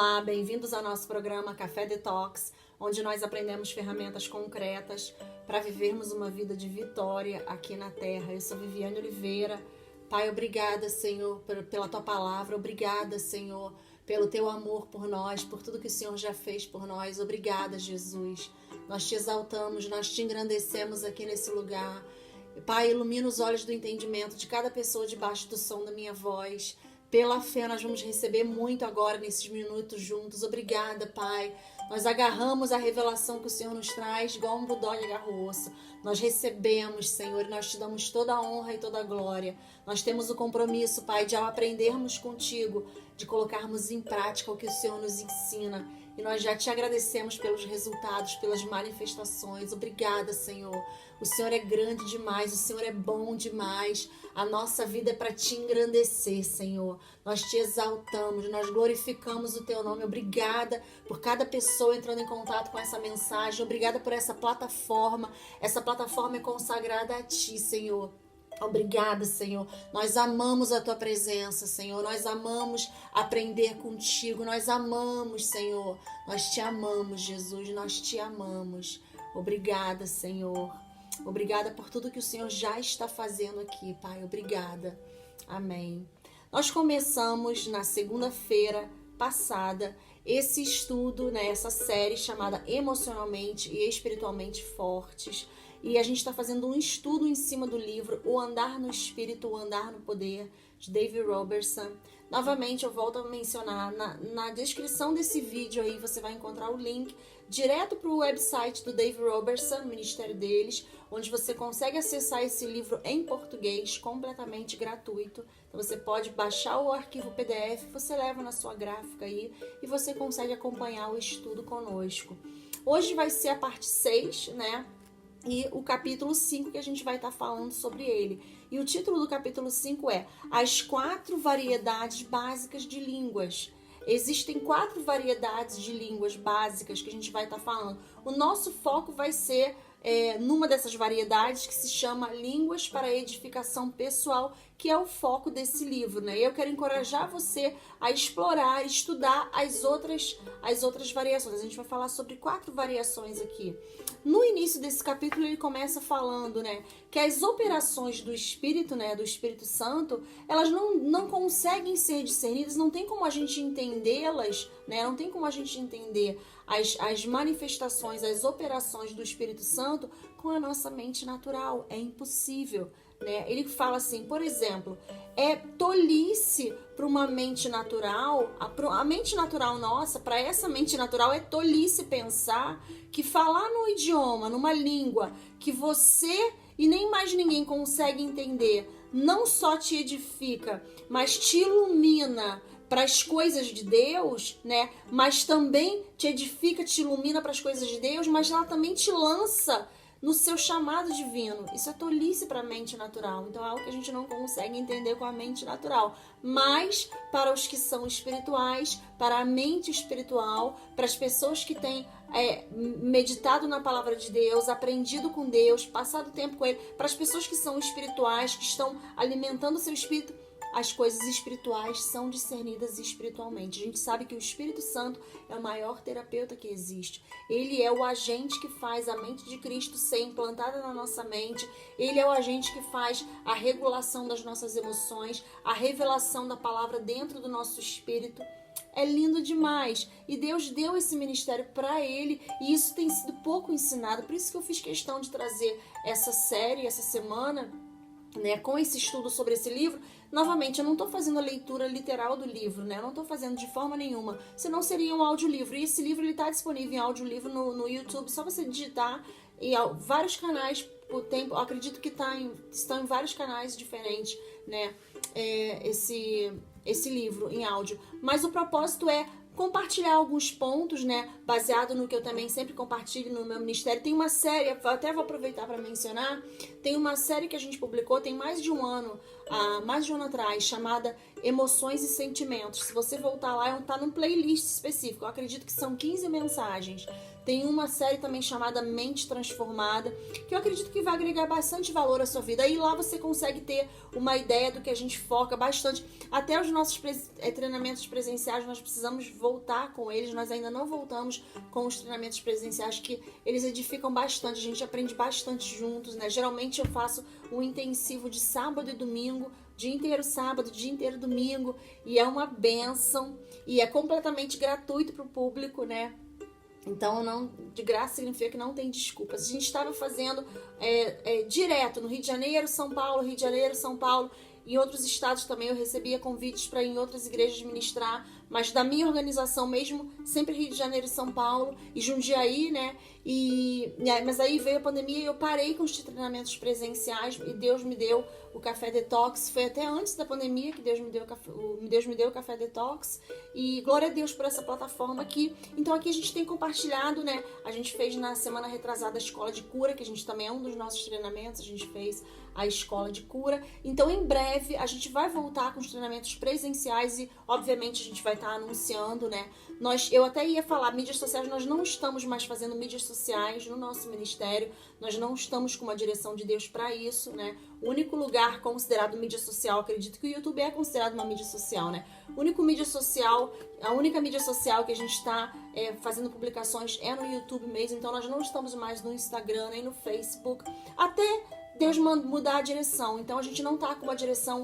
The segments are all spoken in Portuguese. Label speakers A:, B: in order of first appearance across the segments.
A: Olá, bem-vindos ao nosso programa Café Detox, onde nós aprendemos ferramentas concretas para vivermos uma vida de vitória aqui na Terra. Eu sou Viviane Oliveira. Pai, obrigada, Senhor, pela Tua palavra. Obrigada, Senhor, pelo Teu amor por nós, por tudo que o Senhor já fez por nós. Obrigada, Jesus. Nós Te exaltamos, nós Te engrandecemos aqui nesse lugar. Pai, ilumina os olhos do entendimento de cada pessoa debaixo do som da minha voz. Pela fé nós vamos receber muito agora nesses minutos juntos. Obrigada, Pai. Nós agarramos a revelação que o Senhor nos traz, igual um bulldog agarra o osso. Nós recebemos, Senhor, e nós Te damos toda a honra e toda a glória. Nós temos o compromisso, Pai, de ao aprendermos contigo, de colocarmos em prática o que o Senhor nos ensina. E nós já Te agradecemos pelos resultados, pelas manifestações. Obrigada, Senhor. O Senhor é grande demais, o Senhor é bom demais. A nossa vida é para Te engrandecer, Senhor. Nós Te exaltamos, nós glorificamos o Teu nome. Obrigada por cada pessoa entrando em contato com essa mensagem. Obrigada por essa plataforma. Essa plataforma é consagrada a Ti, Senhor. Obrigada, Senhor. Nós amamos a Tua presença, Senhor. Nós amamos aprender contigo. Nós amamos, Senhor. Nós Te amamos, Jesus. Nós Te amamos. Obrigada, Senhor. Obrigada por tudo que o Senhor já está fazendo aqui, Pai. Obrigada. Amém. Nós começamos na segunda-feira passada esse estudo, essa série chamada Emocionalmente e Espiritualmente Fortes. E a gente está fazendo um estudo em cima do livro O Andar no Espírito, O Andar no Poder, de Dave Robertson. Novamente, eu volto a mencionar, na descrição desse vídeo aí você vai encontrar o link direto para o website do Dave Robertson, ministério deles, onde você consegue acessar esse livro em português, completamente gratuito. Então você pode baixar o arquivo PDF, você leva na sua gráfica aí e você consegue acompanhar o estudo conosco. Hoje vai ser a parte 6, e o capítulo 5 que a gente vai estar falando sobre ele. E o título do capítulo 5 é As 4 variedades básicas de línguas. Existem 4 variedades de línguas básicas que a gente vai estar falando. O nosso foco vai ser numa dessas variedades que se chama Línguas para Edificação Pessoal, que é o foco desse livro, Eu quero encorajar você a explorar, estudar as outras variações. A gente vai falar sobre 4 variações aqui. No início desse capítulo ele começa falando, que as operações do Espírito, do Espírito Santo, elas não conseguem ser discernidas, não tem como a gente entendê-las, não tem como a gente entender as manifestações, as operações do Espírito Santo com a nossa mente natural. É impossível. Ele fala assim, por exemplo, é tolice para uma mente natural, a mente natural nossa, para essa mente natural é tolice pensar que falar no idioma, numa língua que você e nem mais ninguém consegue entender, não só te edifica, mas te ilumina para as coisas de Deus, mas também te edifica, te ilumina para as coisas de Deus, mas ela também te lança no seu chamado divino. Isso é tolice para a mente natural. Então é algo que a gente não consegue entender com a mente natural. Mas para os que são espirituais, para a mente espiritual, para as pessoas que têm meditado na palavra de Deus, aprendido com Deus, passado tempo com Ele, para as pessoas que são espirituais, que estão alimentando o seu espírito, as coisas espirituais são discernidas espiritualmente. A gente sabe que o Espírito Santo é o maior terapeuta que existe. Ele é o agente que faz a mente de Cristo ser implantada na nossa mente. Ele é o agente que faz a regulação das nossas emoções, a revelação da palavra dentro do nosso espírito. É lindo demais. E Deus deu esse ministério para ele e isso tem sido pouco ensinado. Por isso que eu fiz questão de trazer essa série, essa semana, com esse estudo sobre esse livro. Novamente, eu não estou fazendo a leitura literal do livro, Eu não estou fazendo de forma nenhuma, senão seria um audiolivro. E esse livro está disponível em audiolivro no YouTube, só você digitar em vários canais por tempo. Eu acredito que estão em vários canais diferentes, esse livro em áudio. Mas o propósito é compartilhar alguns pontos, baseado no que eu também sempre compartilho no meu ministério. Tem uma série, até vou aproveitar para mencionar, tem uma série que a gente publicou, tem mais de um ano, há mais de um ano atrás, chamada Emoções e Sentimentos. Se você voltar lá, tá num playlist específico. Eu acredito que são 15 mensagens. Tem uma série também chamada Mente Transformada, que eu acredito que vai agregar bastante valor à sua vida. Aí lá você consegue ter uma ideia do que a gente foca bastante. Até os nossos treinamentos presenciais, nós precisamos voltar com eles. Nós ainda não voltamos com os treinamentos presenciais, que eles edificam bastante. A gente aprende bastante juntos, né? Geralmente eu faço um intensivo de sábado e domingo, dia inteiro sábado, dia inteiro domingo, e é uma bênção, e é completamente gratuito para o público, né? Então, não, de graça significa que não tem desculpas. A gente estava fazendo direto no Rio de Janeiro, São Paulo, Rio de Janeiro, São Paulo. Em outros estados também eu recebia convites para ir em outras igrejas ministrar, mas da minha organização mesmo, sempre Rio de Janeiro e São Paulo, e Jundiaí, né? Mas aí veio a pandemia e eu parei com os treinamentos presenciais, e Deus me deu o Café Detox. Foi até antes da pandemia que Deus me deu o Café Detox, e glória a Deus por essa plataforma aqui. Então aqui a gente tem compartilhado, né? A gente fez na semana retrasada a Escola de Cura, que a gente também é um dos nossos treinamentos, a gente fez a Escola de Cura. Então em breve a gente vai voltar com os treinamentos presenciais e obviamente a gente vai estar anunciando, né? Eu até ia falar, mídias sociais, nós não estamos mais fazendo mídias sociais no nosso ministério, nós não estamos com uma direção de Deus para isso, né? O único lugar considerado mídia social, acredito que o YouTube é considerado uma mídia social, né? A única mídia social que a gente está fazendo publicações é no YouTube mesmo, então nós não estamos mais no Instagram, nem no Facebook, até Deus mudar a direção. Então a gente não tá com uma direção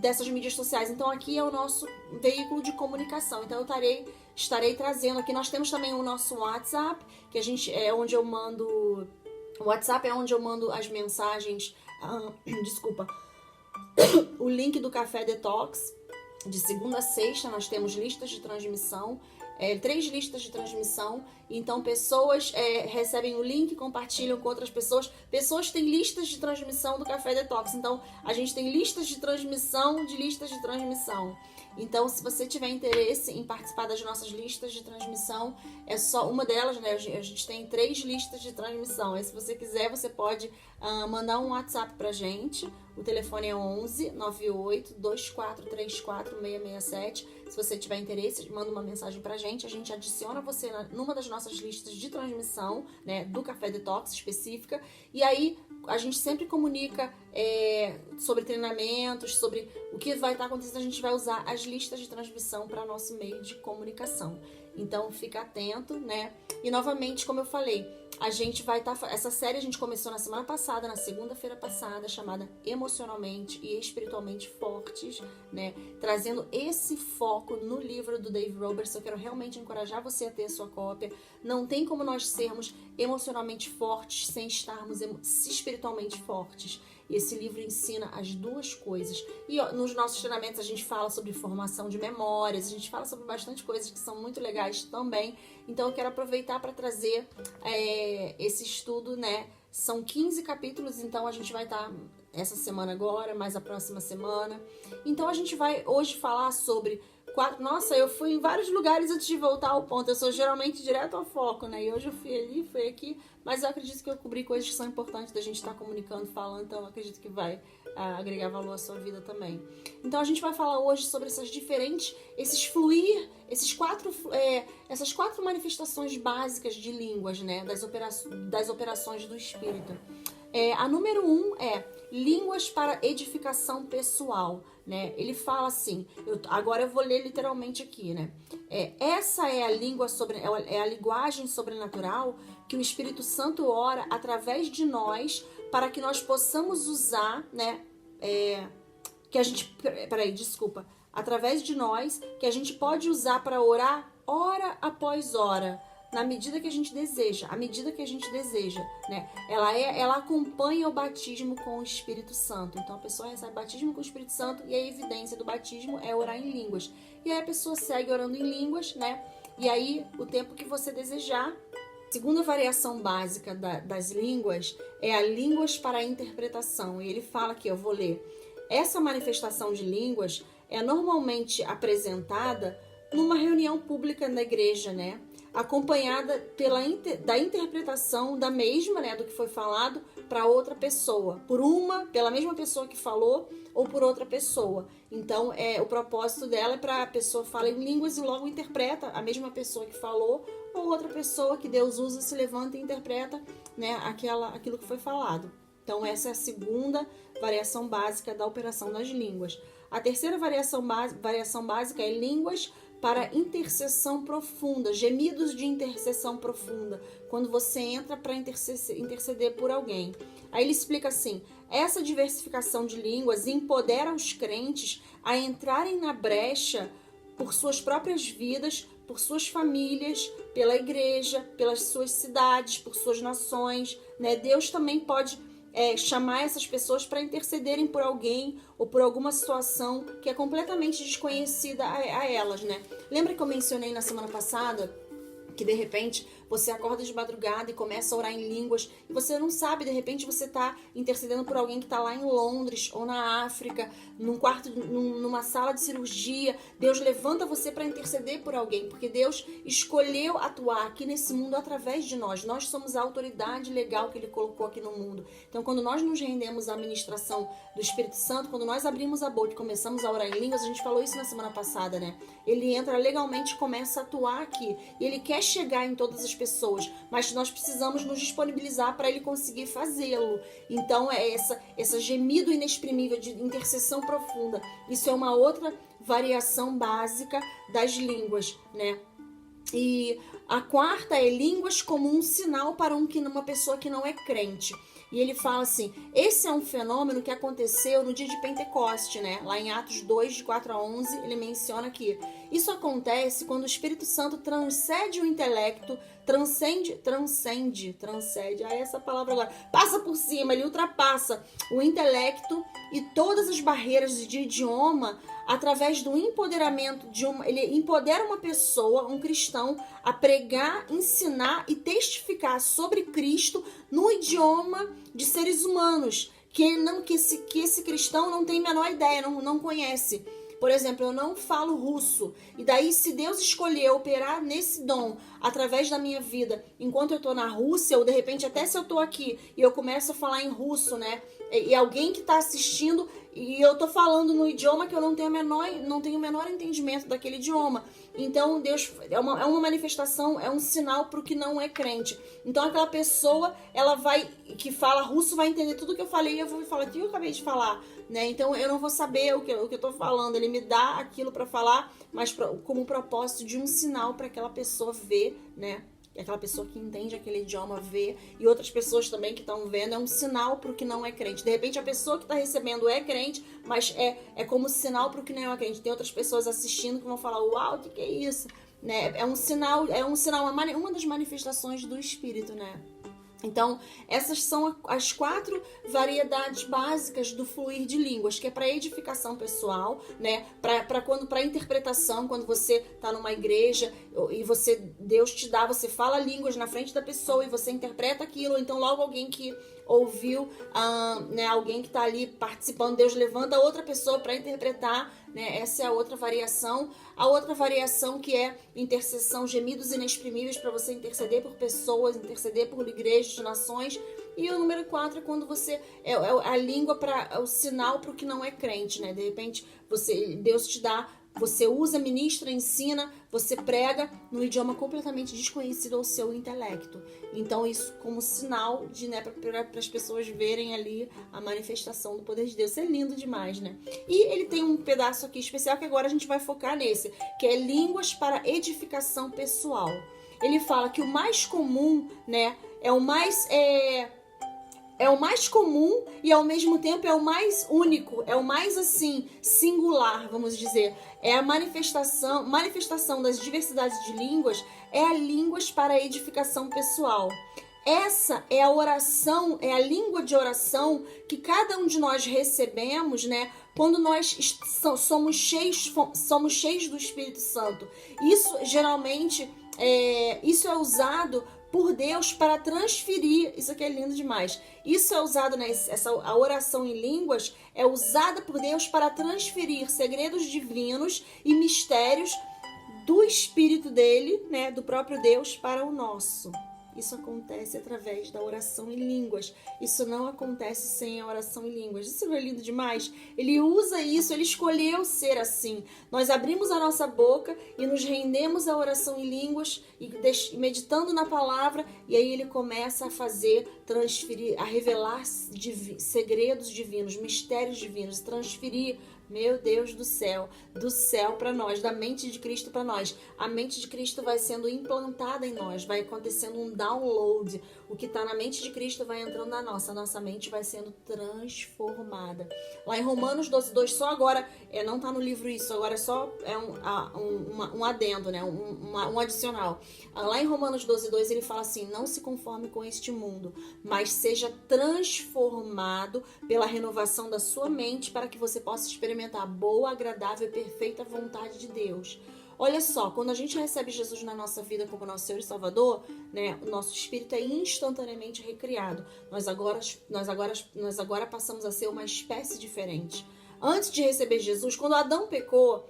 A: dessas mídias sociais. Então aqui é o nosso veículo de comunicação. Então eu estarei trazendo aqui. Nós temos também o nosso WhatsApp, que a gente onde eu mando. O WhatsApp é onde eu mando as mensagens. Desculpa. O link do Café Detox. De segunda a sexta nós temos listas de transmissão. 3 listas de transmissão, então pessoas recebem o link, compartilham com outras pessoas. Pessoas têm listas de transmissão do Café Detox, então a gente tem listas de transmissão de listas de transmissão. Então, se você tiver interesse em participar das nossas listas de transmissão, é só uma delas, né? A gente tem 3 listas de transmissão. E se você quiser, você pode mandar um WhatsApp pra gente. O telefone é 11 98 2434 667. Se você tiver interesse, manda uma mensagem pra gente. A gente adiciona você numa das nossas listas de transmissão, né? Do Café Detox específica. E aí, a gente sempre comunica sobre treinamentos, sobre o que vai estar acontecendo. A gente vai usar as listas de transmissão para nosso meio de comunicação. Então, fica atento, né? E, novamente, como eu falei, a gente vai estar... Essa série a gente começou na semana passada, na segunda-feira passada, chamada Emocionalmente e Espiritualmente Fortes, né? Trazendo esse foco no livro do Dave Roberts. Eu quero realmente encorajar você a ter a sua cópia. Não tem como nós sermos emocionalmente fortes sem estarmos espiritualmente fortes. E esse livro ensina as duas coisas. E nos nossos treinamentos a gente fala sobre formação de memórias, a gente fala sobre bastante coisas que são muito legais também. Então eu quero aproveitar para trazer esse estudo, né? São 15 capítulos, então a gente vai estar essa semana agora, mais a próxima semana. Então a gente vai hoje falar sobre... Nossa, eu fui em vários lugares antes de voltar ao ponto. Eu sou geralmente direto ao foco, né? E hoje eu fui ali, fui aqui. Mas eu acredito que eu cobri coisas que são importantes da gente estar comunicando, falando. Então eu acredito que vai agregar valor à sua vida também. Então a gente vai falar hoje sobre essas diferentes... essas quatro manifestações básicas de línguas, né? Das operações do Espírito. A número 1 é línguas para edificação pessoal, né? Ele fala assim, agora eu vou ler literalmente aqui, né? Essa é a é a linguagem sobrenatural que o Espírito Santo ora através de nós para que nós possamos usar, né? Através de nós que a gente pode usar para orar hora após hora. Na medida que a gente deseja, né? Ela acompanha o batismo com o Espírito Santo. Então a pessoa recebe batismo com o Espírito Santo e a evidência do batismo é orar em línguas. E aí a pessoa segue orando em línguas, né? E aí o tempo que você desejar. Segunda variação básica das línguas é a línguas para a interpretação. E ele fala aqui, eu vou ler. Essa manifestação de línguas é normalmente apresentada numa reunião pública na igreja, né? acompanhada da interpretação da mesma, né, do que foi falado para outra pessoa, pela mesma pessoa que falou ou por outra pessoa. Então, o propósito dela é para a pessoa falar em línguas e logo interpreta a mesma pessoa que falou, ou outra pessoa que Deus usa se levanta e interpreta, né, aquilo que foi falado. Então, essa é a segunda variação básica da operação das línguas. A terceira variação básica é línguas para intercessão profunda, gemidos de intercessão profunda, quando você entra para interceder por alguém. Aí ele explica assim: essa diversificação de línguas empodera os crentes a entrarem na brecha por suas próprias vidas, por suas famílias, pela igreja, pelas suas cidades, por suas nações, né? Deus também pode chamar essas pessoas para intercederem por alguém ou por alguma situação que é completamente desconhecida a elas, né? Lembra que eu mencionei na semana passada que de repente você acorda de madrugada e começa a orar em línguas e você não sabe, de repente você está intercedendo por alguém que está lá em Londres ou na África, num quarto, numa sala de cirurgia. Deus levanta você para interceder por alguém, porque Deus escolheu atuar aqui nesse mundo através de nós. Nós somos a autoridade legal que Ele colocou aqui no mundo. Então, quando nós nos rendemos à ministração do Espírito Santo, quando nós abrimos a boca e começamos a orar em línguas, a gente falou isso na semana passada, né? Ele entra legalmente e começa a atuar aqui. E Ele quer chegar em todas as pessoas, mas nós precisamos nos disponibilizar para Ele conseguir fazê-lo. Então, essa gemido inexprimível de intercessão profunda, isso é uma outra variação básica das línguas, né? E a quarta é línguas como um sinal para uma pessoa que não é crente. E ele fala assim: esse é um fenômeno que aconteceu no dia de Pentecoste, né? Lá em Atos 2, de 4 a 11, ele menciona aqui. Isso acontece quando o Espírito Santo transcende o intelecto, transcende, essa palavra agora, passa por cima, ele ultrapassa o intelecto e todas as barreiras de idioma através do empoderamento ele empodera uma pessoa, um cristão, a pregar, ensinar e testificar sobre Cristo no idioma de seres humanos, que esse cristão não tem a menor ideia, não conhece. Por exemplo, eu não falo russo. E daí, se Deus escolher operar nesse dom através da minha vida, enquanto eu tô na Rússia, ou de repente até se eu tô aqui e eu começo a falar em russo, né? E alguém que tá assistindo e eu tô falando no idioma que eu não tenho o menor entendimento daquele idioma. Então, Deus é uma manifestação, é um sinal pro que não é crente. Então, aquela pessoa, que fala russo vai entender tudo que eu falei e eu vou falar o que eu acabei de falar, né? Então, eu não vou saber o que eu tô falando. Ele me dá aquilo para falar, mas como propósito de um sinal para aquela pessoa ver, né? Aquela pessoa que entende aquele idioma vê, e outras pessoas também que estão vendo, é um sinal para o que não é crente. De repente a pessoa que está recebendo é crente, mas é como sinal para o que não é crente. Tem outras pessoas assistindo que vão falar: uau, o que é isso? Né? É um sinal, uma das manifestações do Espírito, né? Então, essas são as 4 variedades básicas do fluir de línguas, que é para edificação pessoal, né? Para interpretação, quando você está numa igreja e Deus te dá, você fala línguas na frente da pessoa e você interpreta aquilo, então logo alguém que ouviu, né, alguém que está ali participando, Deus levanta outra pessoa para interpretar, né? Essa é a outra variação. A outra variação que é intercessão, gemidos inexprimíveis, para você interceder por pessoas, interceder por igrejas, nações. E o número 4 é quando você é a língua o sinal para o que não é crente, né? De repente Deus te dá, você usa, ministra, ensina, você prega no idioma completamente desconhecido ao seu intelecto. Então isso como sinal né, para as pessoas verem ali a manifestação do poder de Deus. Isso é lindo demais, né? E ele tem um pedaço aqui especial que agora a gente vai focar nesse, que é línguas para edificação pessoal. Ele fala que o mais comum, né, é o mais comum e ao mesmo tempo é o mais único, é o mais assim, singular, vamos dizer. É a manifestação das diversidades de línguas, é a línguas para a edificação pessoal. Essa é a oração, é a língua de oração que cada um de nós recebemos, né? Quando nós somos cheios do Espírito Santo. Isso geralmente isso é usado por Deus para transferir, isso aqui é lindo demais, isso é usado, a oração em línguas é usada por Deus para transferir segredos divinos e mistérios do Espírito dele, né, do próprio Deus, para o nosso. Isso acontece através da oração em línguas. Isso não acontece sem a oração em línguas. Isso não é lindo demais? Ele usa isso, ele escolheu ser assim. Nós abrimos a nossa boca e nos rendemos à oração em línguas e meditando na palavra, e aí ele começa a fazer, transferir, a revelar segredos divinos, mistérios divinos, transferir, meu Deus do céu para nós, da mente de Cristo para nós. A mente de Cristo vai sendo implantada em nós, vai acontecendo um download. O que está na mente de Cristo vai entrando na nossa mente vai sendo transformada. Lá em Romanos 12:2, só agora, não está no livro isso, agora é só um adendo, né? um adicional. Lá em Romanos 12:2 ele fala assim: não se conforme com este mundo, mas seja transformado pela renovação da sua mente, para que você possa experimentar a boa, agradável e perfeita vontade de Deus. Olha só, quando a gente recebe Jesus na nossa vida como nosso Senhor e Salvador, né, o nosso espírito é instantaneamente recriado. Nós agora passamos a ser uma espécie diferente. Antes de receber Jesus, quando Adão pecou,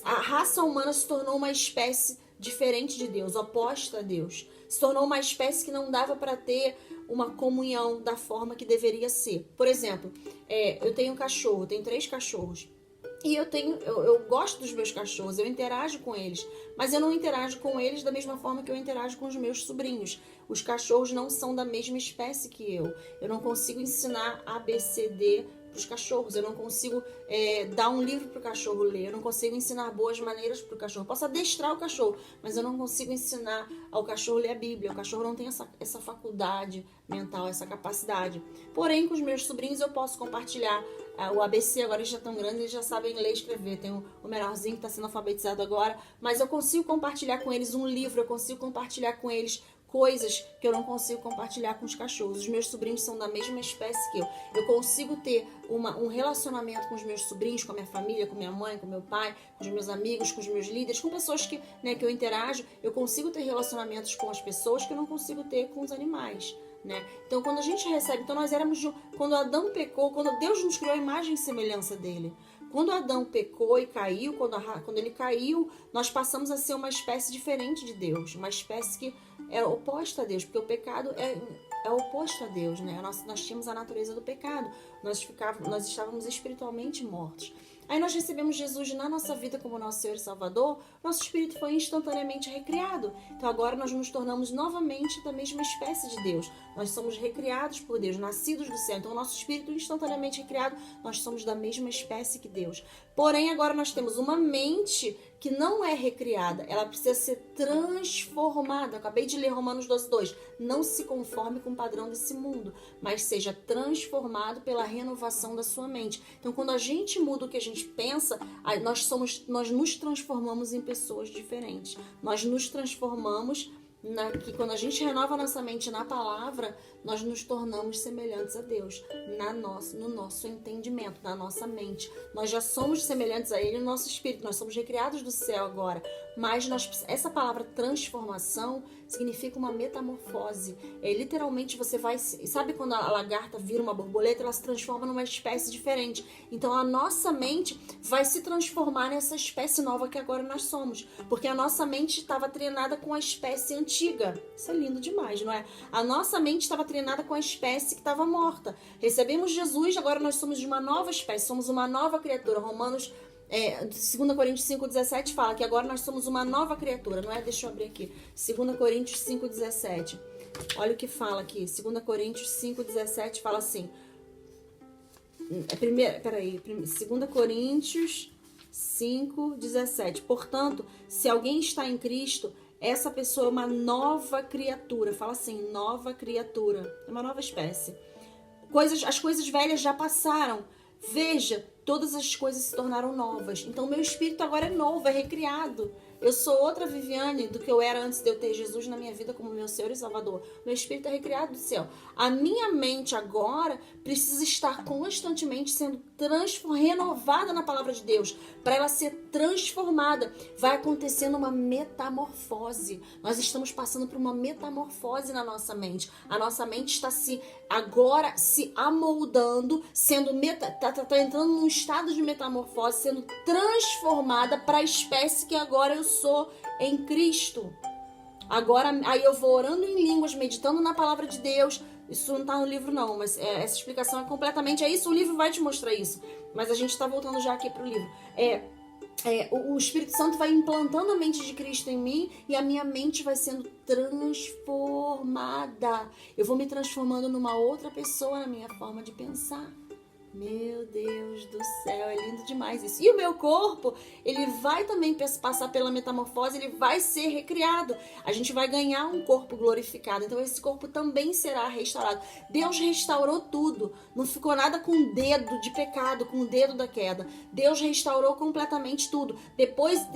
A: a raça humana se tornou uma espécie diferente de Deus, oposta a Deus. Se tornou uma espécie que não dava para ter uma comunhão da forma que deveria ser. Por exemplo, eu tenho um cachorro, tenho 3 cachorros. E eu gosto dos meus cachorros, eu interajo com eles, mas eu não interajo com eles da mesma forma que eu interajo com os meus sobrinhos. Os cachorros não são da mesma espécie que eu. Eu não consigo ensinar ABCD para os cachorros, eu não consigo dar um livro para o cachorro ler, eu não consigo ensinar boas maneiras para o cachorro. Eu posso adestrar o cachorro, mas eu não consigo ensinar ao cachorro a ler a Bíblia. O cachorro não tem essa faculdade mental, essa capacidade. Porém, com os meus sobrinhos eu posso compartilhar o ABC. Agora eles já estão grandes, eles já sabem ler e escrever. Tem o menorzinho que está sendo alfabetizado agora, mas eu consigo compartilhar com eles um livro, eu consigo compartilhar com eles coisas que eu não consigo compartilhar com os cachorros. Os meus sobrinhos são da mesma espécie que eu. Eu consigo ter um relacionamento com os meus sobrinhos, com a minha família, com minha mãe, com meu pai, com os meus amigos, com os meus líderes, com pessoas que eu interajo. Eu consigo ter relacionamentos com as pessoas que eu não consigo ter com os animais, né? Então, quando a gente recebe... Então, nós éramos... Quando Adão pecou, quando Deus nos criou a imagem e semelhança dele. Quando Adão pecou e caiu, quando ele caiu, nós passamos a ser uma espécie diferente de Deus. Uma espécie que é oposta a Deus, porque o pecado é oposto a Deus, né? Nós tínhamos a natureza do pecado, nós estávamos espiritualmente mortos. Aí nós recebemos Jesus na nossa vida como nosso Senhor e Salvador, nosso espírito foi instantaneamente recriado. Então agora nós nos tornamos novamente da mesma espécie de Deus. Nós somos recriados por Deus, nascidos do céu. Então o nosso espírito instantaneamente recriado, nós somos da mesma espécie que Deus. Porém agora nós temos uma mente que não é recriada, ela precisa ser transformada. Eu acabei de ler Romanos 12:2. Não se conforme com o padrão desse mundo, mas seja transformado pela renovação da sua mente. Então, quando a gente muda o que a gente pensa, nós nos transformamos em pessoas diferentes. Nós nos transformamos que quando a gente renova a nossa mente na palavra, nós nos tornamos semelhantes a Deus, no nosso entendimento, na nossa mente. Nós já somos semelhantes a Ele no nosso espírito, nós somos recriados do céu agora. Mas essa palavra transformação significa uma metamorfose. Literalmente você vai... Sabe quando a lagarta vira uma borboleta? Ela se transforma numa espécie diferente. Então a nossa mente vai se transformar nessa espécie nova que agora nós somos. Porque a nossa mente estava treinada com a espécie antiga. Isso é lindo demais, não é? A nossa mente estava treinada com a espécie que estava morta. Recebemos Jesus, agora nós somos de uma nova espécie, somos uma nova criatura. 2 Coríntios 5,17 fala que agora nós somos uma nova criatura, não é? Deixa eu abrir aqui. 2 Coríntios 5,17. Olha o que fala aqui. 2 Coríntios 5,17 fala assim. 2 Coríntios 5,17. Portanto, se alguém está em Cristo, essa pessoa é uma nova criatura. Fala assim, nova criatura. É uma nova espécie. As coisas velhas já passaram. Veja, todas as coisas se tornaram novas. Então, meu espírito agora é novo, é recriado. Eu sou outra Viviane do que eu era antes de eu ter Jesus na minha vida como meu Senhor e Salvador. Meu espírito é recriado do céu. A minha mente agora precisa estar constantemente sendo renovada na palavra de Deus. Para ela ser transformada, vai acontecendo uma metamorfose. Nós estamos passando por uma metamorfose na nossa mente. A nossa mente está agora se amoldando, tá entrando num estado de metamorfose, sendo transformada para a espécie que agora eu sou em Cristo. Agora, aí eu vou orando em línguas, meditando na palavra de Deus. Isso não tá no livro não, mas essa explicação é completamente... É isso, o livro vai te mostrar isso. Mas a gente tá voltando já aqui pro livro. O Espírito Santo vai implantando a mente de Cristo em mim e a minha mente vai sendo transformada. Eu vou me transformando numa outra pessoa na minha forma de pensar. Meu Deus do céu, é lindo demais isso. E o meu corpo, ele vai também passar pela metamorfose, ele vai ser recriado. A gente vai ganhar um corpo glorificado. Então esse corpo também será restaurado. Deus restaurou tudo. Não ficou nada com o dedo de pecado, com o dedo da queda. Deus restaurou completamente tudo. Depois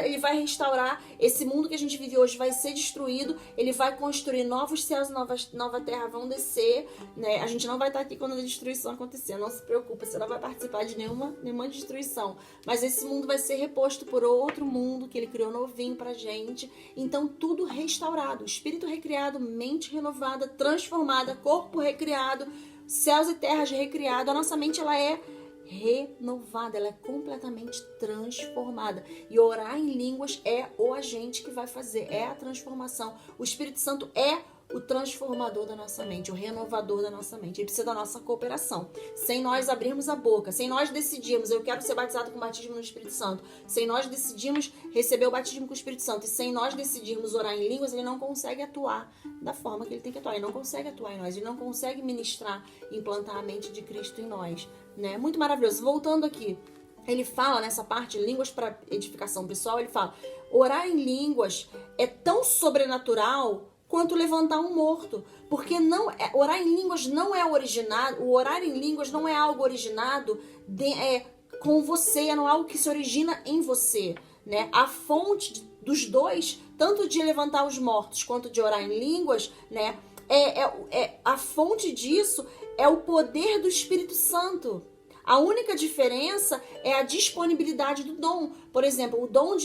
A: ele vai restaurar esse mundo que a gente vive hoje, vai ser destruído. Ele vai construir novos céus e nova terra vão descer, né? A gente não vai estar aqui quando a destruição acontecer. Não se preocupa, você não vai participar de nenhuma destruição. Mas esse mundo vai ser reposto por outro mundo que ele criou novinho pra gente. Então tudo restaurado, espírito recriado, mente renovada, transformada, corpo recriado, céus e terras recriado. A nossa mente, ela é renovada, ela é completamente transformada. E orar em línguas é o agente que vai fazer, é a transformação. O Espírito Santo é o transformador da nossa mente, o renovador da nossa mente. Ele precisa da nossa cooperação. Sem nós abrirmos a boca, sem nós decidirmos, eu quero ser batizado com o batismo no Espírito Santo, sem nós decidirmos receber o batismo com o Espírito Santo e sem nós decidirmos orar em línguas, ele não consegue atuar da forma que ele tem que atuar. Ele não consegue atuar em nós, ele não consegue ministrar, implantar a mente de Cristo em nós, né? Muito maravilhoso. Voltando aqui, ele fala nessa parte, línguas para edificação pessoal, ele fala, orar em línguas é tão sobrenatural quanto levantar um morto, porque orar em línguas não é originado, o orar em línguas não é algo originado com você, não é algo que se origina em você, né? A fonte dos dois, tanto de levantar os mortos quanto de orar em línguas, né? A fonte disso é o poder do Espírito Santo. A única diferença é a disponibilidade do dom. Por exemplo, o dom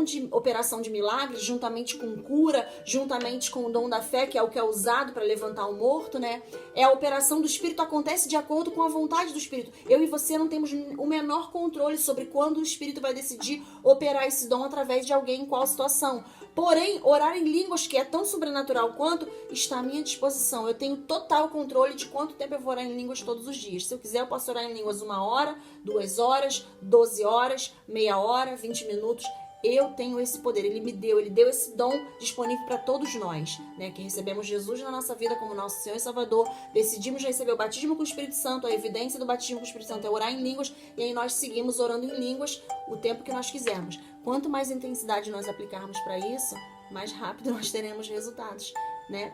A: de operação de milagres, juntamente com cura, juntamente com o dom da fé, que é o que é usado para levantar o morto, né? A operação do Espírito acontece de acordo com a vontade do Espírito. Eu e você não temos o menor controle sobre quando o Espírito vai decidir operar esse dom através de alguém em qual situação. Porém, orar em línguas, que é tão sobrenatural quanto, está à minha disposição. Eu tenho total controle de quanto tempo eu vou orar em línguas todos os dias. Se eu quiser, eu posso orar em línguas 1 hora, 2 horas, 12 horas, meia hora, 20 minutos. Eu tenho esse poder, ele deu esse dom disponível para todos nós, né? Que recebemos Jesus na nossa vida como nosso Senhor e Salvador, decidimos receber o batismo com o Espírito Santo, a evidência do batismo com o Espírito Santo é orar em línguas, e aí nós seguimos orando em línguas o tempo que nós quisermos. Quanto mais intensidade nós aplicarmos para isso, mais rápido nós teremos resultados, né?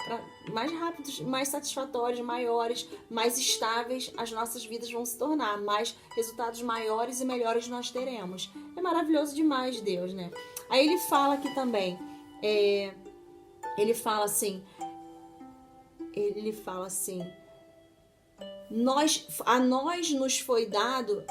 A: Mais rápidos, mais satisfatórios, maiores, mais estáveis as nossas vidas vão se tornar, mais resultados maiores e melhores nós teremos. É maravilhoso demais, Deus, né? Aí ele fala aqui também, ele fala assim, a nós nos foi dado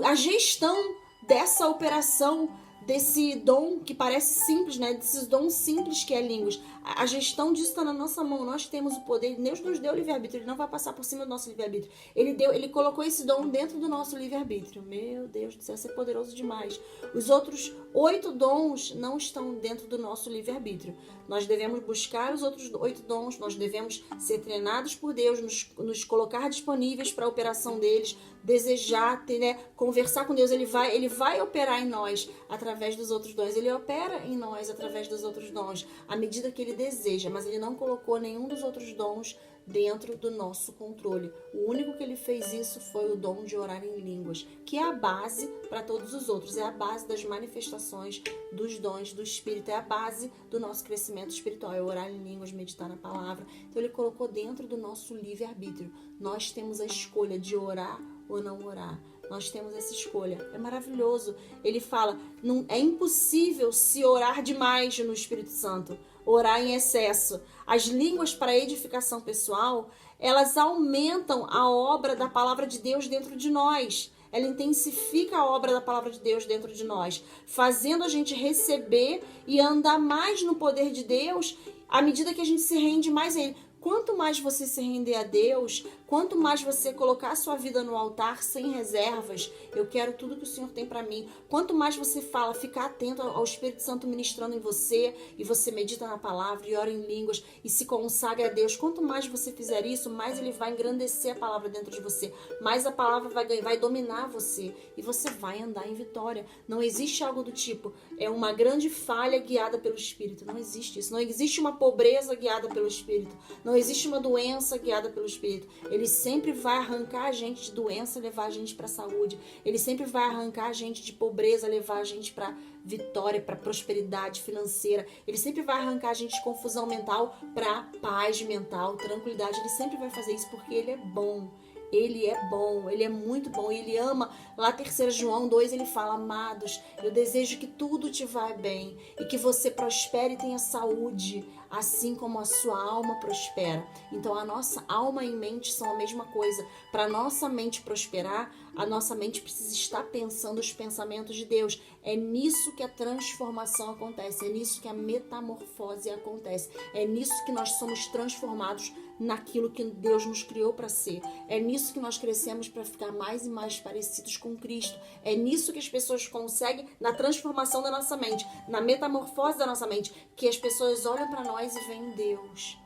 A: a gestão dessa operação, desse dom que parece simples, né? Desses dons simples que é línguas. A gestão disso está na nossa mão. Nós temos o poder. Deus nos deu o livre-arbítrio. Ele não vai passar por cima do nosso livre-arbítrio. Ele colocou esse dom dentro do nosso livre-arbítrio. Meu Deus do céu, isso é poderoso demais. Os outros 8 dons não estão dentro do nosso livre-arbítrio. Nós devemos buscar os outros 8 dons. Nós devemos ser treinados por Deus, nos colocar disponíveis para a operação deles, desejar, né? Conversar com Deus. Ele vai operar em nós através dos outros dons. Ele opera em nós através dos outros dons, à medida que ele deseja, mas ele não colocou nenhum dos outros dons dentro do nosso controle. O único que ele fez isso foi o dom de orar em línguas, que é a base para todos os outros, é a base das manifestações dos dons do Espírito, é a base do nosso crescimento espiritual, é orar em línguas, meditar na palavra. Então ele colocou dentro do nosso livre-arbítrio. Nós temos a escolha de orar ou não orar. Nós temos essa escolha. É maravilhoso. Ele fala, não, é impossível se orar demais no Espírito Santo, orar em excesso. As línguas para edificação pessoal, elas aumentam a obra da palavra de Deus dentro de nós. Ela intensifica a obra da palavra de Deus dentro de nós, fazendo a gente receber e andar mais no poder de Deus à medida que a gente se rende mais a Ele. Quanto mais você se render a Deus, Quanto mais você colocar a sua vida no altar sem reservas, eu quero tudo que o Senhor tem para mim. Quanto mais você fala, ficar atento ao Espírito Santo ministrando em você, e você medita na palavra e ora em línguas e se consagra a Deus. Quanto mais você fizer isso, mais Ele vai engrandecer a palavra dentro de você, mais a palavra vai dominar você e você vai andar em vitória. Não existe algo do tipo, é uma grande falha guiada pelo Espírito. Não existe isso. Não existe uma pobreza guiada pelo Espírito. Não existe uma doença guiada pelo Espírito. Ele sempre vai arrancar a gente de doença, levar a gente para a saúde. Ele sempre vai arrancar a gente de pobreza, levar a gente para vitória, para prosperidade financeira. Ele sempre vai arrancar a gente de confusão mental para paz mental, tranquilidade. Ele sempre vai fazer isso porque Ele é bom. Ele é bom, Ele é muito bom, Ele ama. Lá 3 João 2, ele fala: amados, eu desejo que tudo te vá bem e que você prospere e tenha saúde, assim como a sua alma prospera. Então a nossa alma e mente são a mesma coisa. Para a nossa mente prosperar, a nossa mente precisa estar pensando os pensamentos de Deus. É nisso que a transformação acontece, é nisso que a metamorfose acontece, é nisso que nós somos transformados naquilo que Deus nos criou para ser. É nisso que nós crescemos para ficar mais e mais parecidos com Cristo. É nisso que as pessoas conseguem, na transformação da nossa mente, na metamorfose da nossa mente, que as pessoas olham para nós e veem Deus.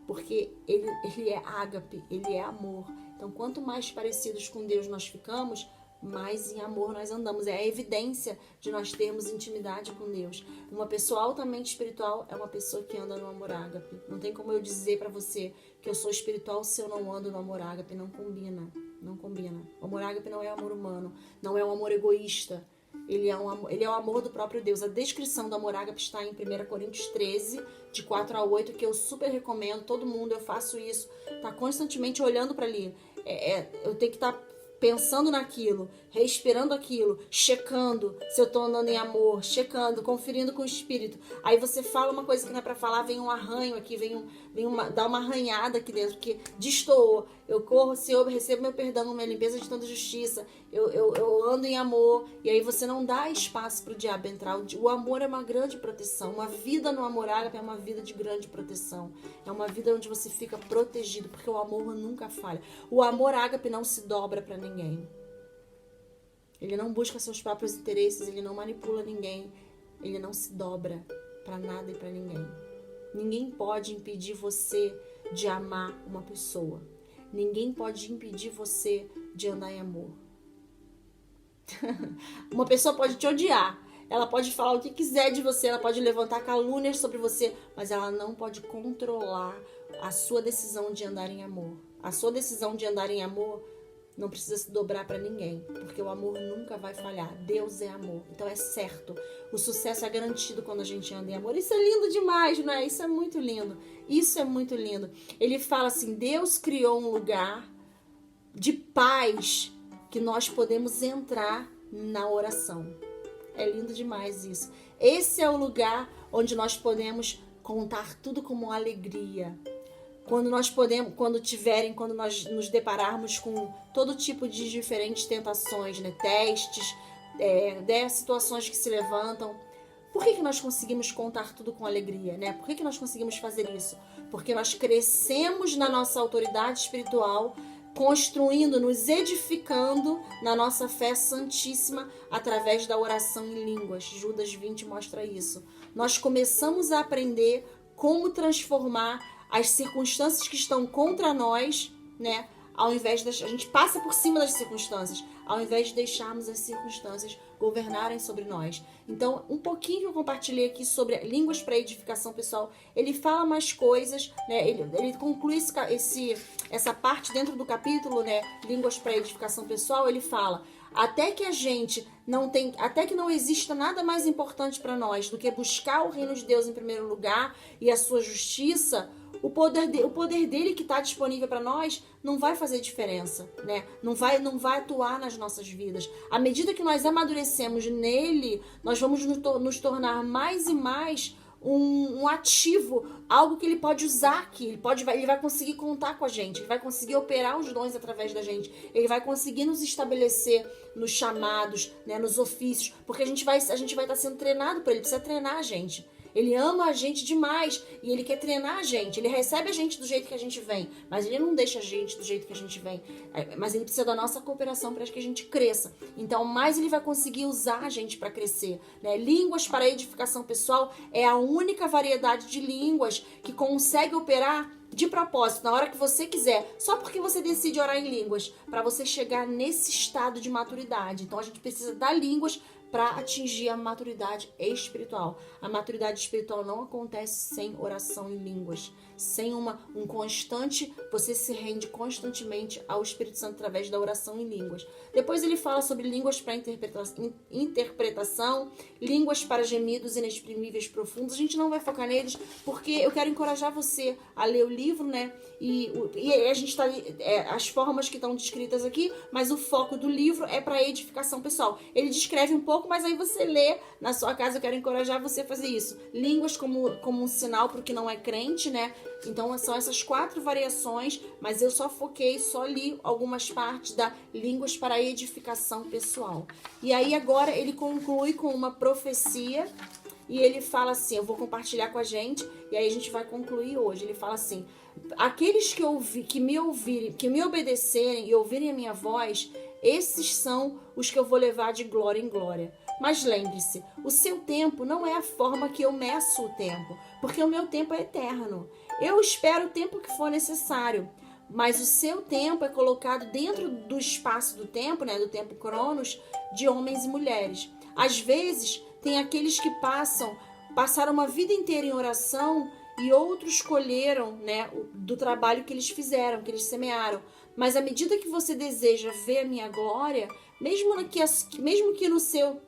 A: Porque ele é ágape, Ele é amor. Então, quanto mais parecidos com Deus nós ficamos, mais em amor nós andamos. É a evidência de nós termos intimidade com Deus. Uma pessoa altamente espiritual é uma pessoa que anda no amor ágape. Não tem como eu dizer para você que eu sou espiritual se eu não ando no amor ágape. Não combina. Não combina. O amor ágape não é amor humano. Não é um amor egoísta. Ele é o amor do próprio Deus. A descrição do amor ágape está em 1 Coríntios 13, de 4 a 8, que eu super recomendo. Todo mundo, eu faço isso. Tá constantemente olhando para ali. Eu tenho que estar pensando naquilo, respirando aquilo, checando se eu tô andando em amor, checando, conferindo com o Espírito. Aí você fala uma coisa que não é pra falar, vem um arranho aqui, dá uma arranhada aqui dentro, que destoou. Eu corro, Senhor, recebo meu perdão, minha limpeza de tanta justiça. Eu ando em amor. E aí você não dá espaço pro diabo entrar. O amor é uma grande proteção. Uma vida no amor ágape é uma vida de grande proteção. É uma vida onde você fica protegido, porque o amor nunca falha. O amor ágape não se dobra pra ninguém. Ele não busca seus próprios interesses, ele não manipula ninguém. Ele não se dobra pra nada e pra ninguém. Ninguém pode impedir você de amar uma pessoa. Ninguém pode impedir você de andar em amor. Uma pessoa pode te odiar. Ela pode falar o que quiser de você. Ela pode levantar calúnias sobre você. Mas ela não pode controlar a sua decisão de andar em amor. A sua decisão de andar em amor não precisa se dobrar para ninguém. Porque o amor nunca vai falhar. Deus é amor. Então é certo. O sucesso é garantido quando a gente anda em amor. Isso é lindo demais, não é? Isso é muito lindo. Isso é muito lindo. Ele fala assim: Deus criou um lugar de paz que nós podemos entrar na oração. É lindo demais isso. Esse é o lugar onde nós podemos contar tudo como alegria. Quando nós nos depararmos com todo tipo de diferentes tentações, né? Testes, situações que se levantam. Por que nós conseguimos contar tudo com alegria, né? Por que nós conseguimos fazer isso? Porque nós crescemos na nossa autoridade espiritual, construindo, nos edificando na nossa fé santíssima através da oração em línguas. Judas 20 mostra isso. Nós começamos a aprender como transformar as circunstâncias que estão contra nós, né? Ao invés de a gente passa por cima das circunstâncias, ao invés de deixarmos as circunstâncias governarem sobre nós. Então, um pouquinho que eu compartilhei aqui sobre línguas para edificação pessoal, ele fala mais coisas, né? Ele conclui essa parte dentro do capítulo, né? Línguas para edificação pessoal. Ele fala: até que não exista nada mais importante para nós do que buscar o reino de Deus em primeiro lugar e a sua justiça, o poder dele que está disponível para nós não vai fazer diferença, né? Não vai atuar nas nossas vidas. À medida que nós amadurecemos nele, nós vamos nos tornar mais e mais um ativo, algo que ele pode usar aqui. Ele vai conseguir contar com a gente, ele vai conseguir operar os dons através da gente, ele vai conseguir nos estabelecer nos chamados, né, nos ofícios, porque a gente vai estar sendo treinado por ele, precisa treinar a gente. Ele ama a gente demais e ele quer treinar a gente. Ele recebe a gente do jeito que a gente vem, mas ele não deixa a gente do jeito que a gente vem. Mas ele precisa da nossa cooperação para que a gente cresça. Então, mais ele vai conseguir usar a gente para crescer, né? Línguas para edificação pessoal é a única variedade de línguas que consegue operar de propósito, na hora que você quiser, só porque você decide orar em línguas, para você chegar nesse estado de maturidade. Então a gente precisa dar línguas para atingir a maturidade espiritual. A maturidade espiritual não acontece sem oração em línguas, sem um constante, você se rende constantemente ao Espírito Santo através da oração em línguas. Depois ele fala sobre línguas para interpretação, línguas para gemidos inexprimíveis profundos. A gente não vai focar neles, porque eu quero encorajar você a ler o livro, né? E a gente tá as formas que estão descritas aqui, mas o foco do livro é para edificação pessoal. Ele descreve um pouco, mas aí você lê na sua casa. Eu quero encorajar você a fazer isso. Línguas como um sinal para o que não é crente, né? Então são essas 4 variações, mas eu só li algumas partes da línguas para edificação pessoal. E aí agora ele conclui com uma profecia e ele fala assim, eu vou compartilhar com a gente e aí a gente vai concluir hoje. Ele fala assim: aqueles que me obedecerem e ouvirem a minha voz, esses são os que eu vou levar de glória em glória. Mas lembre-se, o seu tempo não é a forma que eu meço o tempo, porque o meu tempo é eterno. Eu espero o tempo que for necessário, mas o seu tempo é colocado dentro do espaço do tempo, né, do tempo Cronos, de homens e mulheres. Às vezes, tem aqueles que passaram uma vida inteira em oração e outros colheram, né, do trabalho que eles fizeram, que eles semearam. Mas à medida que você deseja ver a minha glória, mesmo que no seu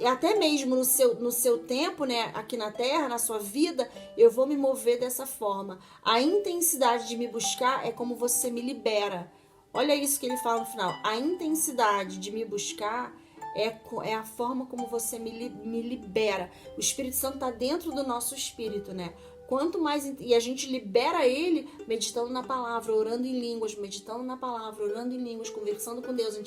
A: até mesmo no seu tempo, né, aqui na terra, na sua vida, eu vou me mover dessa forma. A intensidade de me buscar é como você me libera. Olha isso que ele fala no final. A intensidade de me buscar é a forma como você me libera. O Espírito Santo está dentro do nosso espírito, né? Quanto mais... E a gente libera ele meditando na palavra, orando em línguas, meditando na palavra, orando em línguas, conversando com Deus. A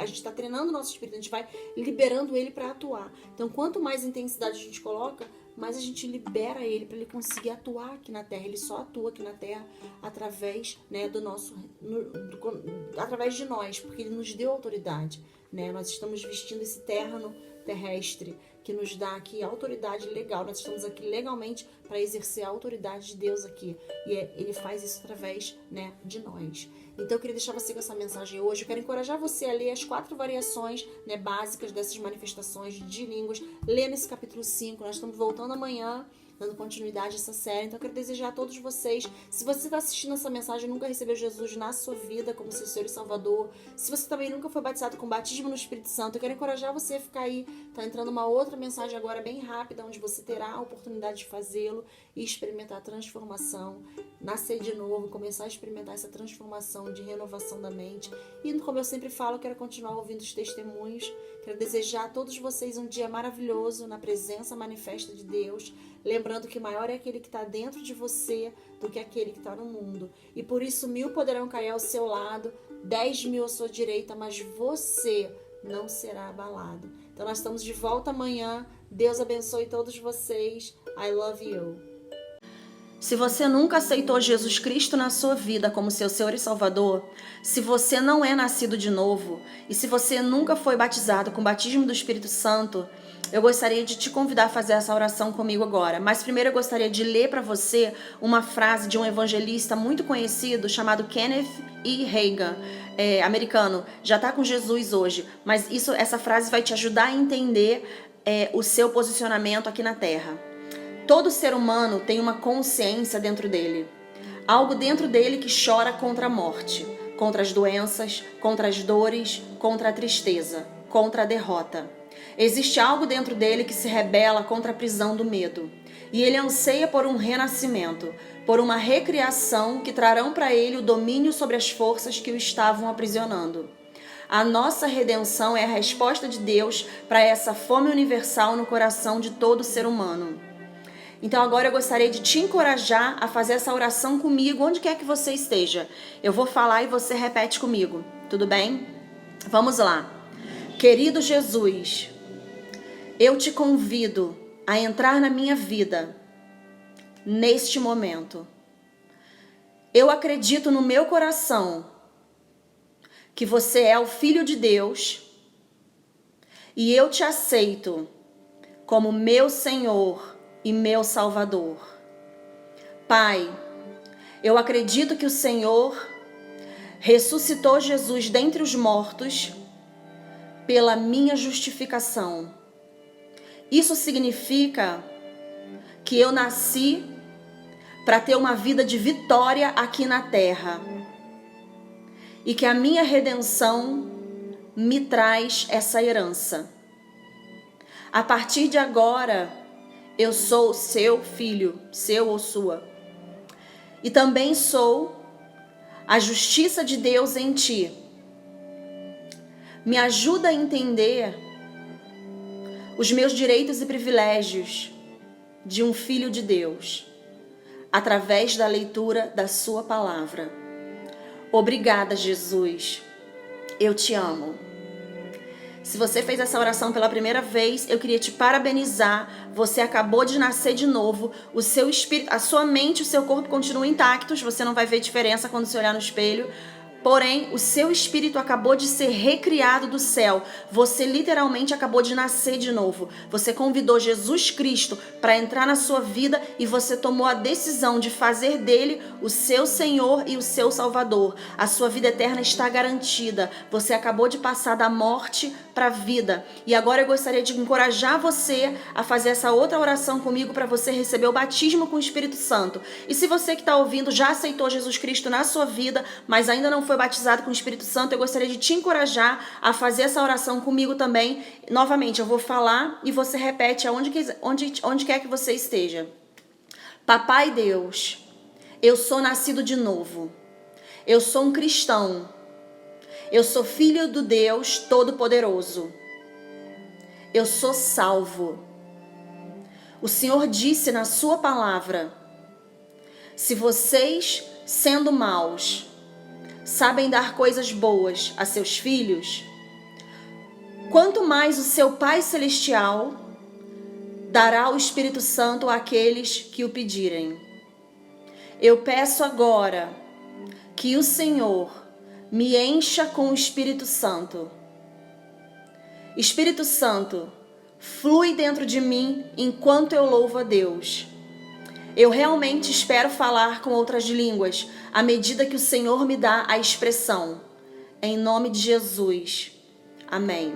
A: gente está treinando o nosso espírito, a gente vai liberando ele para atuar. Então, quanto mais intensidade a gente coloca, mais a gente libera ele para ele conseguir atuar aqui na terra. Ele só atua aqui na terra através, né, através de nós, porque ele nos deu autoridade, né? Nós estamos vestindo esse terno terrestre que nos dá aqui autoridade legal. Nós estamos aqui legalmente para exercer a autoridade de Deus aqui. E ele faz isso através, né, de nós. Então eu queria deixar você com essa mensagem hoje. Eu quero encorajar você a ler as 4 variações, né, básicas dessas manifestações de línguas. Lê nesse capítulo 5. Nós estamos voltando amanhã, dando continuidade a essa série. Então eu quero desejar a todos vocês, se você está assistindo essa mensagem e nunca recebeu Jesus na sua vida como seu Senhor e Salvador, se você também nunca foi batizado com batismo no Espírito Santo, eu quero encorajar você a ficar aí. Tá entrando uma outra mensagem agora bem rápida, onde você terá a oportunidade de fazê-lo e experimentar a transformação, nascer de novo, começar a experimentar essa transformação de renovação da mente. E como eu sempre falo, eu quero continuar ouvindo os testemunhos. Quero desejar a todos vocês um dia maravilhoso na presença manifesta de Deus, lembrando que maior é aquele que está dentro de você do que aquele que está no mundo. E por isso 1000 poderão cair ao seu lado, 10.000 à sua direita, mas você não será abalado. Então nós estamos de volta amanhã. Deus abençoe todos vocês. I love you. Se você nunca aceitou Jesus Cristo na sua vida como seu Senhor e Salvador, se você não é nascido de novo e se você nunca foi batizado com o batismo do Espírito Santo, eu gostaria de te convidar a fazer essa oração comigo agora. Mas primeiro eu gostaria de ler para você uma frase de um evangelista muito conhecido chamado Kenneth E. Hagin, americano. Já está com Jesus hoje, mas essa frase vai te ajudar a entender o seu posicionamento aqui na Terra. Todo ser humano tem uma consciência dentro dele. Algo dentro dele que chora contra a morte, contra as doenças, contra as dores, contra a tristeza, contra a derrota. Existe algo dentro dele que se rebela contra a prisão do medo. E ele anseia por um renascimento, por uma recriação que trarão para ele o domínio sobre as forças que o estavam aprisionando. A nossa redenção é a resposta de Deus para essa fome universal no coração de todo ser humano. Então agora eu gostaria de te encorajar a fazer essa oração comigo, onde quer que você esteja. Eu vou falar e você repete comigo, tudo bem? Vamos lá. Querido Jesus, eu te convido a entrar na minha vida neste momento. Eu acredito no meu coração que você é o Filho de Deus e eu te aceito como meu Senhor e meu Salvador. Pai, eu acredito que o Senhor ressuscitou Jesus dentre os mortos pela minha justificação. Isso significa que eu nasci para ter uma vida de vitória aqui na terra e que a minha redenção me traz essa herança. A partir de agora, eu sou seu filho, seu ou sua, e também sou a justiça de Deus em ti. Me ajuda a entender os meus direitos e privilégios de um filho de Deus, através da leitura da sua palavra. Obrigada, Jesus. Eu te amo. Se você fez essa oração pela primeira vez, eu queria te parabenizar. Você acabou de nascer de novo. O seu espírito, a sua mente, o seu corpo continuam intactos. Você não vai ver diferença quando você olhar no espelho. Porém, o seu espírito acabou de ser recriado do céu. Você literalmente acabou de nascer de novo. Você convidou Jesus Cristo para entrar na sua vida e você tomou a decisão de fazer dele o seu Senhor e o seu Salvador. A sua vida eterna está garantida. Você acabou de passar da morte para a vida. E agora eu gostaria de encorajar você a fazer essa outra oração comigo para você receber o batismo com o Espírito Santo. E se você que está ouvindo já aceitou Jesus Cristo na sua vida, mas ainda não foi batizado com o Espírito Santo, eu gostaria de te encorajar a fazer essa oração comigo também. Novamente, eu vou falar e você repete onde quer que você esteja. Papai Deus, eu sou nascido de novo. Eu sou um cristão. Eu sou filho do Deus Todo-Poderoso. Eu sou salvo. O Senhor disse na sua palavra: se vocês, sendo maus, sabem dar coisas boas a seus filhos, quanto mais o seu Pai Celestial dará o Espírito Santo àqueles que o pedirem. Eu peço agora que o Senhor me encha com o Espírito Santo. Espírito Santo, flui dentro de mim enquanto eu louvo a Deus. Eu realmente espero falar com outras línguas à medida que o Senhor me dá a expressão. Em nome de Jesus. Amém.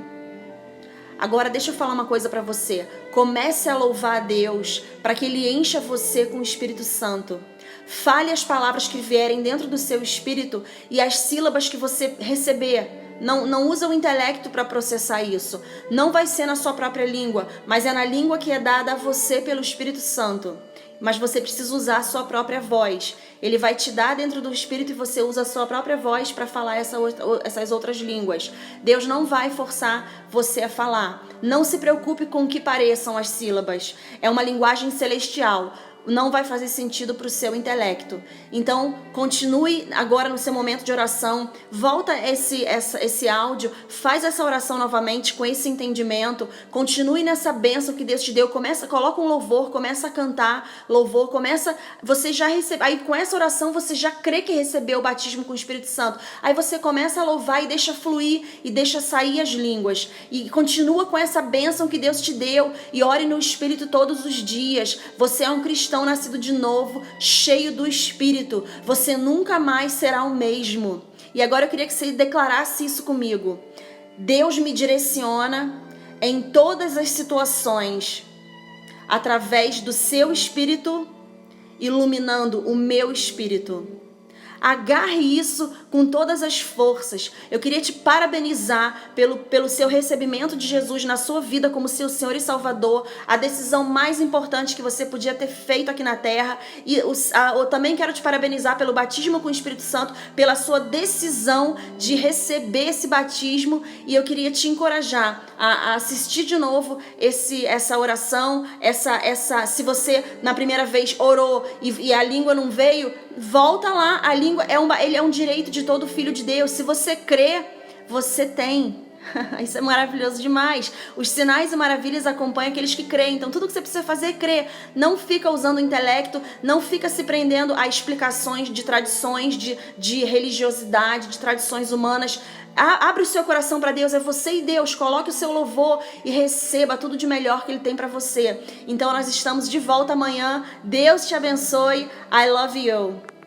A: Agora deixa eu falar uma coisa para você. Comece a louvar a Deus para que Ele encha você com o Espírito Santo. Fale as palavras que vierem dentro do seu espírito e as sílabas que você receber. Não usa o intelecto para processar isso. Não vai ser na sua própria língua, mas é na língua que é dada a você pelo Espírito Santo. Mas você precisa usar a sua própria voz. Ele vai te dar dentro do Espírito e você usa a sua própria voz para falar essas outras línguas. Deus não vai forçar você a falar. Não se preocupe com o que pareçam as sílabas. É uma linguagem celestial. Não vai fazer sentido para o seu intelecto. Então, continue agora no seu momento de oração. Volta esse áudio. Faz essa oração novamente com esse entendimento. Continue nessa bênção que Deus te deu. Coloca um louvor, começa a cantar louvor. Você já recebe. Aí com essa oração você já crê que recebeu o batismo com o Espírito Santo. Aí você começa a louvar e deixa fluir e deixa sair as línguas. E continua com essa bênção que Deus te deu. E ore no Espírito todos os dias. Você é um cristão nascido de novo, cheio do Espírito. Você nunca mais será o mesmo. E agora eu queria que você declarasse isso comigo. Deus me direciona em todas as situações através do seu Espírito, iluminando o meu espírito. Agarre isso com todas as forças. Eu queria te parabenizar pelo seu recebimento de Jesus na sua vida como seu Senhor e Salvador. A decisão mais importante que você podia ter feito aqui na terra. E eu também quero te parabenizar pelo batismo com o Espírito Santo, pela sua decisão de receber esse batismo. E eu queria te encorajar a assistir de novo essa oração. Se você na primeira vez orou e a língua não veio, volta lá. A língua ele é um direito de todo filho de Deus. Se você crê, você tem.
B: Isso é maravilhoso demais. Os sinais e maravilhas acompanham aqueles que creem. Então tudo que você precisa fazer é crer. Não fica usando o intelecto, não fica se prendendo a explicações de tradições, de religiosidade, de tradições humanas. Abre o seu coração para Deus, é você e Deus. Coloque o seu louvor e receba tudo de melhor que Ele tem para você. Então nós estamos de volta amanhã. Deus te abençoe. I love you.